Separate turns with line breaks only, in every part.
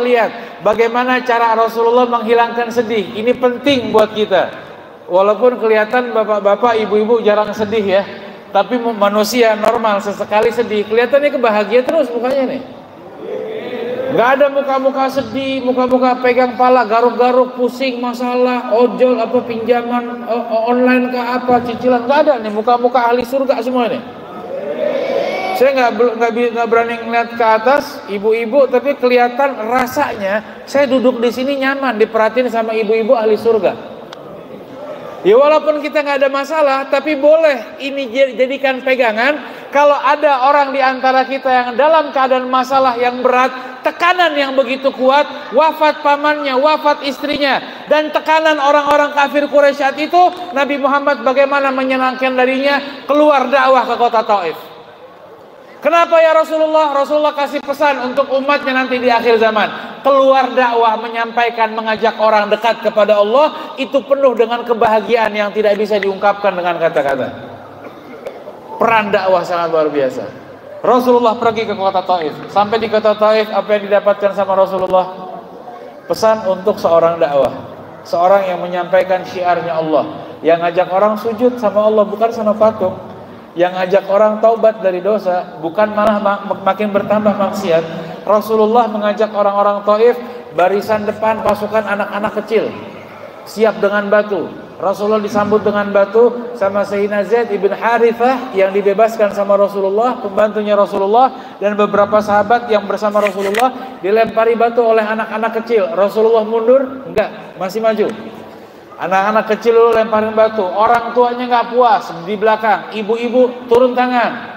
lihat bagaimana cara Rasulullah menghilangkan sedih. Ini penting buat kita. Walaupun kelihatan bapak-bapak, ibu-ibu jarang sedih ya, tapi manusia normal sesekali sedih. Kelihatannya kebahagiaan terus mukanya nih. Gak ada muka-muka sedih, muka-muka pegang pala, garuk-garuk, pusing, masalah, ojol, apa pinjaman online ke apa, cicilan. Gak ada nih, muka-muka ahli surga semua nih. Saya nggak berani ngeliat ke atas ibu-ibu, tapi kelihatan rasanya saya duduk di sini nyaman, diperhatiin sama ibu-ibu ahli surga. Ya walaupun kita nggak ada masalah, tapi boleh ini jadikan pegangan. Kalau ada orang di antara kita yang dalam keadaan masalah yang berat, tekanan yang begitu kuat, wafat pamannya, wafat istrinya, dan tekanan orang-orang kafir Quraisy saat itu, Nabi Muhammad bagaimana menyenangkan darinya keluar dakwah ke kota Taif. Kenapa ya Rasulullah? Rasulullah kasih pesan untuk umatnya nanti di akhir zaman. Keluar dakwah, menyampaikan, mengajak orang dekat kepada Allah, itu penuh dengan kebahagiaan yang tidak bisa diungkapkan dengan kata-kata. Peran dakwah sangat luar biasa. Rasulullah pergi ke kota Taif. Sampai di kota Taif, apa yang didapatkan sama Rasulullah? Pesan untuk seorang dakwah, seorang yang menyampaikan syiarnya Allah, yang ngajak orang sujud sama Allah, bukan sama patung. Yang ngajak orang taubat dari dosa, bukan malah makin bertambah maksiat. Rasulullah mengajak orang-orang Taif, barisan depan pasukan anak-anak kecil, siap dengan batu. Rasulullah disambut dengan batu sama Sayyidina Zaid ibn Harithah yang dibebaskan sama Rasulullah, pembantunya Rasulullah, dan beberapa sahabat yang bersama Rasulullah dilempari batu oleh anak-anak kecil. Rasulullah mundur? Enggak, masih maju. Anak-anak kecil lu lemparin batu, orang tuanya nggak puas di belakang, ibu-ibu turun tangan.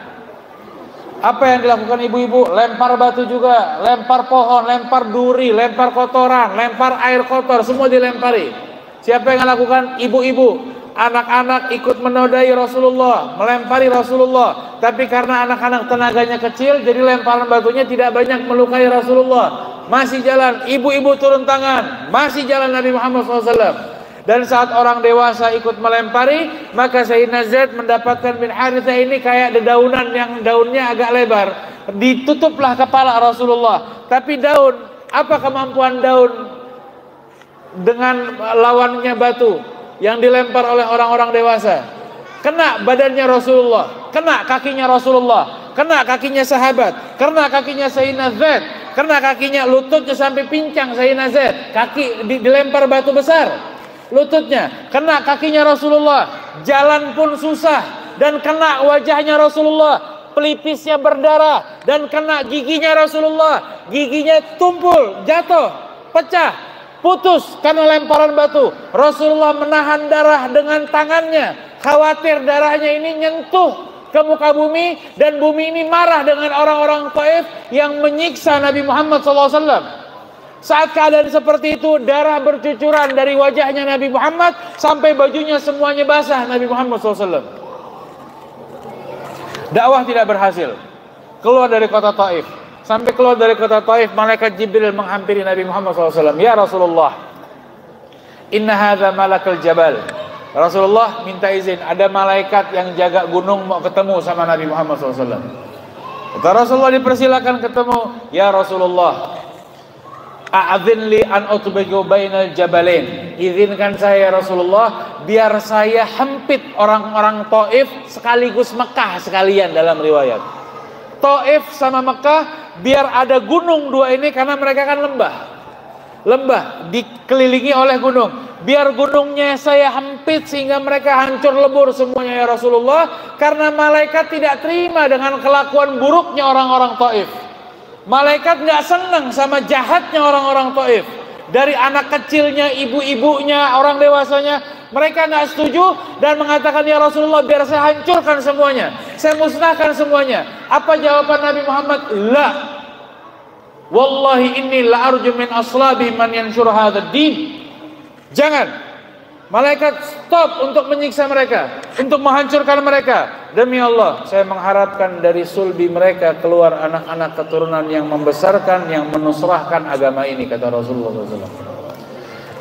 Apa yang dilakukan ibu-ibu? Lempar batu juga, lempar pohon, lempar duri, lempar kotoran, lempar air kotor, semua dilempari. Siapa yang melakukan? Ibu-ibu. Anak-anak ikut menodai Rasulullah, melempari Rasulullah. Tapi karena anak-anak tenaganya kecil, jadi lemparan batunya tidak banyak melukai Rasulullah. Masih jalan, ibu-ibu turun tangan, masih jalan Nabi Muhammad SAW. Dan saat orang dewasa ikut melempari, maka Sayyidina Zaid mendapatkan bin Harithah ini kayak dedaunan yang daunnya agak lebar. Ditutuplah kepala Rasulullah. Tapi daun, apa kemampuan daun dengan lawannya batu yang dilempar oleh orang-orang dewasa? Kena badannya Rasulullah, kena kakinya Rasulullah, kena kakinya sahabat, kena kakinya Sayyidina Zaid, kena kakinya, lututnya sampai pincang Sayyidina Zaid. Kaki dilempar batu besar. Lututnya kena kakinya Rasulullah, jalan pun susah, dan kena wajahnya Rasulullah, pelipisnya berdarah, dan kena giginya Rasulullah, giginya tumpul, jatuh, pecah, putus karena lemparan batu. Rasulullah menahan darah dengan tangannya, khawatir darahnya ini nyentuh ke muka bumi, dan bumi ini marah dengan orang-orang Taif yang menyiksa Nabi Muhammad SAW. Saat keadaan seperti itu, darah bercucuran dari wajahnya Nabi Muhammad sampai bajunya semuanya basah Nabi Muhammad SAW. Dakwah tidak berhasil. Keluar dari kota Taif. Sampai keluar dari kota Taif, malaikat Jibril menghampiri Nabi Muhammad SAW. Ya Rasulullah, inna hadza malakal jabal. Rasulullah minta izin, ada malaikat yang jaga gunung mau ketemu sama Nabi Muhammad SAW. Kata Rasulullah, dipersilakan ketemu. Ya Rasulullah, a'adhin li an utbiqu bainal jabalain. Izinkan saya Rasulullah, biar saya hempit orang-orang Taif sekaligus Mekah sekalian. Dalam riwayat Taif sama Mekah, biar ada gunung dua ini, karena mereka kan lembah dikelilingi oleh gunung. Biar gunungnya saya hempit sehingga mereka hancur lebur semuanya ya Rasulullah. Karena malaikat tidak terima dengan kelakuan buruknya orang-orang Taif. Malaikat nggak senang sama jahatnya orang-orang Taif. Dari anak kecilnya, ibu-ibunya, orang dewasanya, mereka nggak setuju dan mengatakan, ya Rasulullah, biar saya hancurkan semuanya, saya musnahkan semuanya. Apa jawaban Nabi Muhammad? La, wallahi inni la arju min aslabi man yanshur hadzal din. Jangan. Malaikat stop untuk menyiksa mereka, untuk menghancurkan mereka. Demi Allah, saya mengharapkan dari sulbi mereka keluar anak-anak keturunan yang membesarkan, yang menusrahkan agama ini, kata Rasulullah SAW.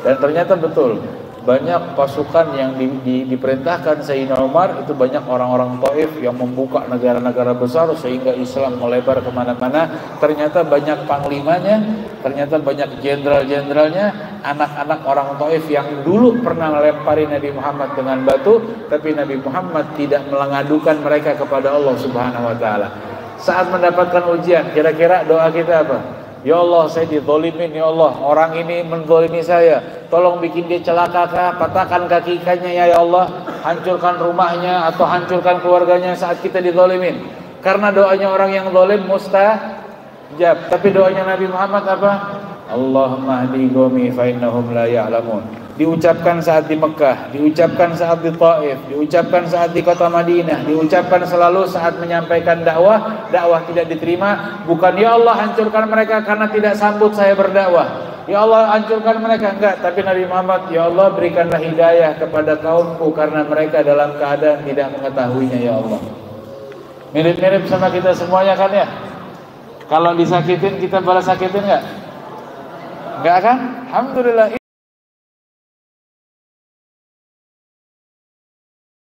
Dan ternyata betul. banyak pasukan yang diperintahkan Sayyidina Umar, itu banyak orang-orang Taif yang membuka negara-negara besar sehingga Islam melebar kemana-mana. Ternyata banyak panglimanya, ternyata banyak jenderal-jenderalnya anak-anak orang Taif yang dulu pernah melempari Nabi Muhammad dengan batu, tapi Nabi Muhammad tidak mengadukan mereka kepada Allah Subhanahu wa taala. Saat mendapatkan ujian, kira-kira doa kita apa? Ya Allah, saya dizalimin, ya Allah, orang ini menzalimi saya, tolong bikin dia celaka kah, patahkan kaki ikannya ya Allah, hancurkan rumahnya atau hancurkan keluarganya saat kita dizalimin. Karena doanya orang yang zalim mustajab. Tapi doanya Nabi Muhammad apa? Allahumma hdi qaumi fa innahum la ya'lamun. Diucapkan saat di Mekah, diucapkan saat di Taif, diucapkan saat di kota Madinah, diucapkan selalu saat menyampaikan dakwah. Dakwah tidak diterima, bukan ya Allah hancurkan mereka karena tidak sambut saya berdakwah, ya Allah hancurkan mereka, enggak. Tapi Nabi Muhammad, ya Allah berikanlah hidayah kepada kaumku karena mereka dalam keadaan tidak mengetahuinya ya Allah. Mirip-mirip sama kita semuanya kan ya? Kalau disakitin kita balas sakitin enggak? Enggak kan? Alhamdulillah,